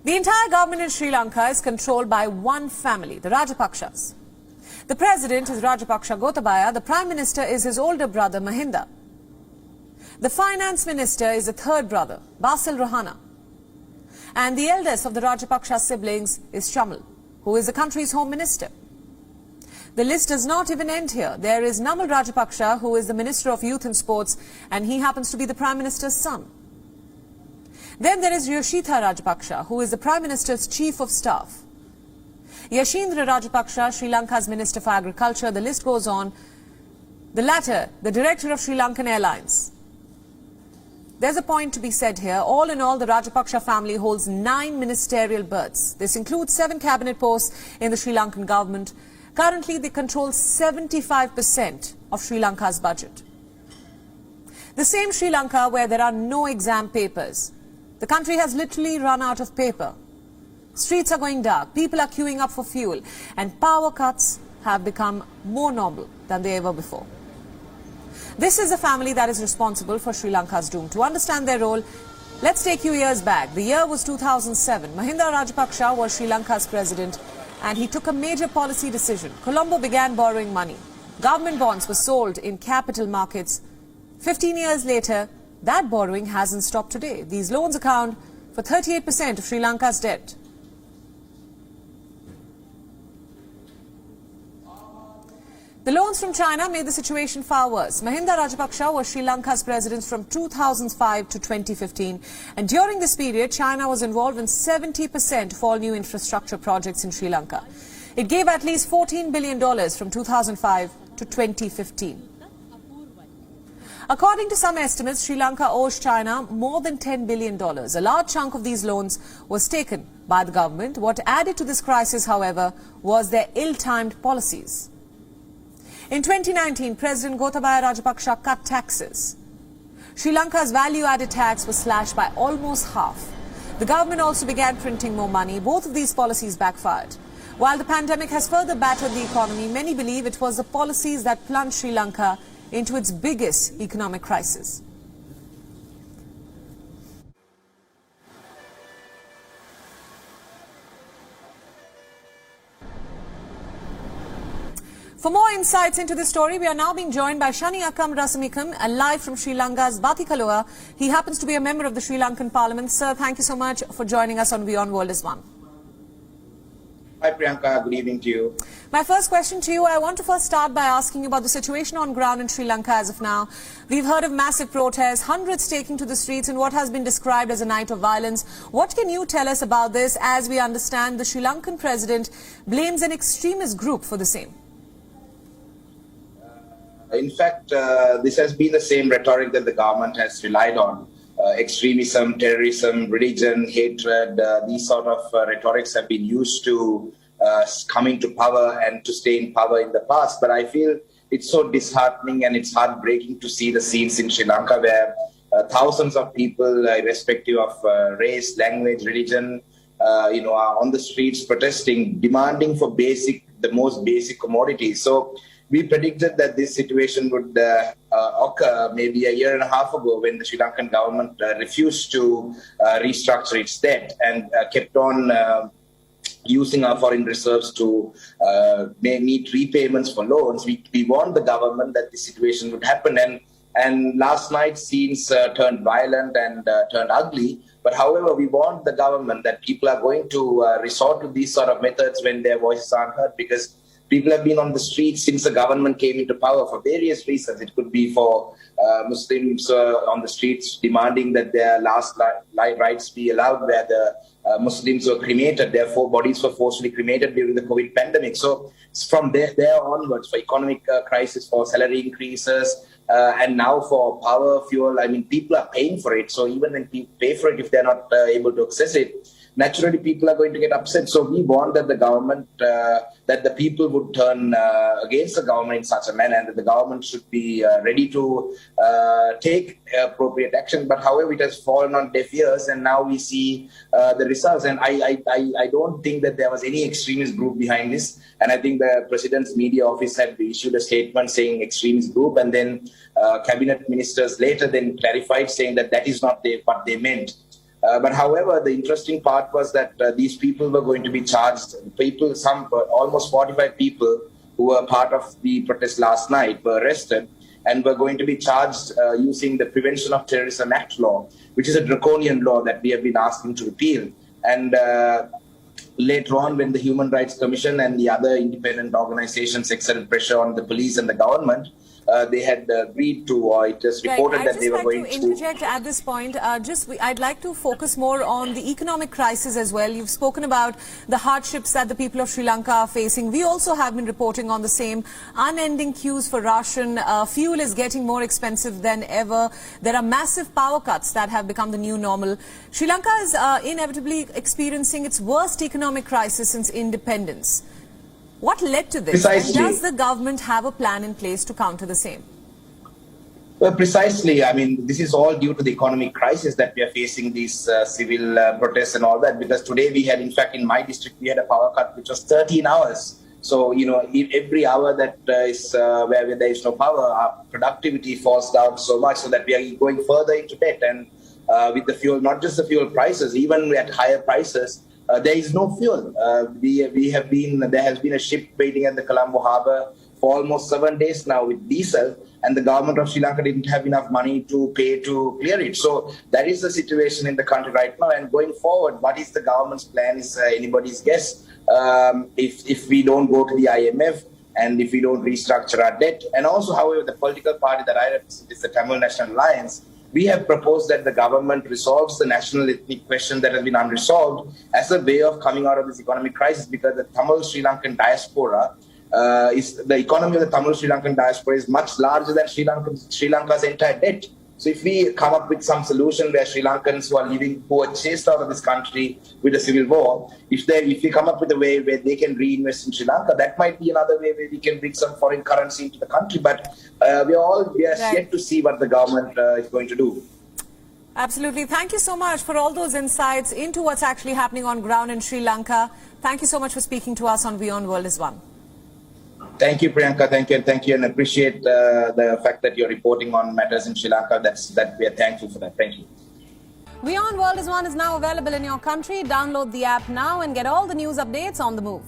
The entire government in Sri Lanka is controlled by one family, the Rajapakshas. The president is Rajapaksha Gotabaya, the prime minister is his older brother Mahinda. The finance minister is the third brother, Basil Rahana. And the eldest of the Rajapaksha siblings is Chamal, who is the country's home minister. The list does not even end here. There is Namal Rajapaksha, who is the Minister of Youth and Sports, and he happens to be the Prime Minister's son. Then there is Yoshitha Rajapaksha, who is the Prime Minister's Chief of Staff. Yashindra Rajapaksha, Sri Lanka's Minister for Agriculture, the list goes on. The latter, the Director of Sri Lankan Airlines. There's a point to be said here. All in all, the Rajapaksha family holds 9 ministerial berths. This includes 7 cabinet posts in the Sri Lankan government. Currently, they control 75% of Sri Lanka's budget. The same Sri Lanka where there are no exam papers. The country has literally run out of paper. Streets are going dark, people are queuing up for fuel, and power cuts have become more normal than they ever before. This is a family that is responsible for Sri Lanka's doom. To understand their role, let's take you years back. The year was 2007. Mahinda Rajapaksha was Sri Lanka's president, and he took a major policy decision. Colombo began borrowing money. Government bonds were sold in capital markets. 15 years later, that borrowing hasn't stopped today. These loans account for 38% of Sri Lanka's debt. The loans from China made the situation far worse. Mahinda Rajapaksha was Sri Lanka's president from 2005 to 2015. And during this period, China was involved in 70% of all new infrastructure projects in Sri Lanka. It gave at least $14 billion from 2005 to 2015. According to some estimates, Sri Lanka owes China more than $10 billion. A large chunk of these loans was taken by the government. What added to this crisis, however, was their ill-timed policies. In 2019, President Gotabaya Rajapaksha cut taxes. Sri Lanka's value-added tax was slashed by almost half. The government also began printing more money. Both of these policies backfired. While the pandemic has further battered the economy, many believe it was the policies that plunged Sri Lanka into its biggest economic crisis. For more insights into this story, we are now being joined by Shani Akam Rasamikam, live from Sri Lanka's Batikaloa. He happens to be a member of the Sri Lankan Parliament. Sir, thank you so much for joining us on Beyond World is One. Hi Priyanka, good evening to you. My first question to you, I want to first start by asking you about the situation on ground in Sri Lanka as of now. We've heard of massive protests, hundreds taking to the streets in what has been described as a night of violence. What can you tell us about this? As we understand, the Sri Lankan president blames an extremist group for the same. In fact, this has been the same rhetoric that the government has relied on. Extremism, terrorism, religion, hatred, these sort of rhetorics have been used to coming to power and to stay in power in the past. But I feel it's so disheartening and it's heartbreaking to see the scenes in Sri Lanka where thousands of people, irrespective of race, language, religion, are on the streets protesting, demanding for the most basic commodities. So we predicted that this situation would occur maybe a year and a half ago when the Sri Lankan government refused to restructure its debt and kept on using our foreign reserves to meet repayments for loans. We warned the government that this situation would happen, and last night scenes turned violent and turned ugly. But however, we warned the government that people are going to resort to these sort of methods when their voices aren't heard, because people have been on the streets since the government came into power for various reasons. It could be for Muslims on the streets demanding that their last rites be allowed, where the Muslims were cremated, their bodies were forcibly cremated during the COVID pandemic. So from there onwards, for economic crisis, for salary increases, and now for power, fuel, I mean, people are paying for it. So even when people pay for it, if they're not able to access it, naturally people are going to get upset. So we warned that the government, that the people would turn against the government in such a manner, and that the government should be ready to take appropriate action. But however, it has fallen on deaf ears, and now we see the results. And I don't think that there was any extremist group behind this. And I think the president's media office had issued a statement saying extremist group, and then cabinet ministers later then clarified saying that that is not what they meant. But however, the interesting part was that these people were going to be charged. Almost 45 people who were part of the protest last night were arrested and were going to be charged using the Prevention of Terrorism Act law, which is a draconian law that we have been asking to repeal. And later on, when the Human Rights Commission and the other independent organizations exerted pressure on the police and the government, they had agreed to, or it was reported that they were going to... I'd just like to interject at this point. I'd like to focus more on the economic crisis as well. You've spoken about the hardships that the people of Sri Lanka are facing. We also have been reporting on the same. Unending queues for ration. Fuel is getting more expensive than ever. There are massive power cuts that have become the new normal. Sri Lanka is inevitably experiencing its worst economic crisis since independence. What led to this? Precisely. And does the government have a plan in place to counter the same? Well, precisely. I mean, this is all due to the economic crisis that we are facing, these civil protests and all that. Because today we had, in fact, in my district, we had a power cut which was 13 hours. So, you know, every hour that is where there is no power, our productivity falls down so much so that we are going further into debt. And with the fuel, not just the fuel prices, even at higher prices, there is no fuel. There has been a ship waiting at the Colombo harbour for almost 7 days now with diesel, and the government of Sri Lanka didn't have enough money to pay to clear it. So that is the situation in the country right now. And going forward, what is the government's plan is anybody's guess. If we don't go to the IMF and if we don't restructure our debt, and also, however, the political party that I represent is the Tamil National Alliance. We have proposed that the government resolves the national ethnic question that has been unresolved as a way of coming out of this economic crisis, because the Tamil Sri Lankan diaspora the economy of the Tamil Sri Lankan diaspora is much larger than Sri Lanka's entire debt. So if we come up with some solution where Sri Lankans who are chased out of this country with a civil war, if we come up with a way where they can reinvest in Sri Lanka, that might be another way where we can bring some foreign currency into the country. But we are yet to see what the government is going to do. Absolutely. Thank you so much for all those insights into what's actually happening on ground in Sri Lanka. Thank you so much for speaking to us on Beyond World is One. Thank you, Priyanka. Thank you, and appreciate the fact that you're reporting on matters in Sri Lanka. That we are thankful for that. Thank you. Beyond World is One is now available in your country. Download the app now and get all the news updates on the move.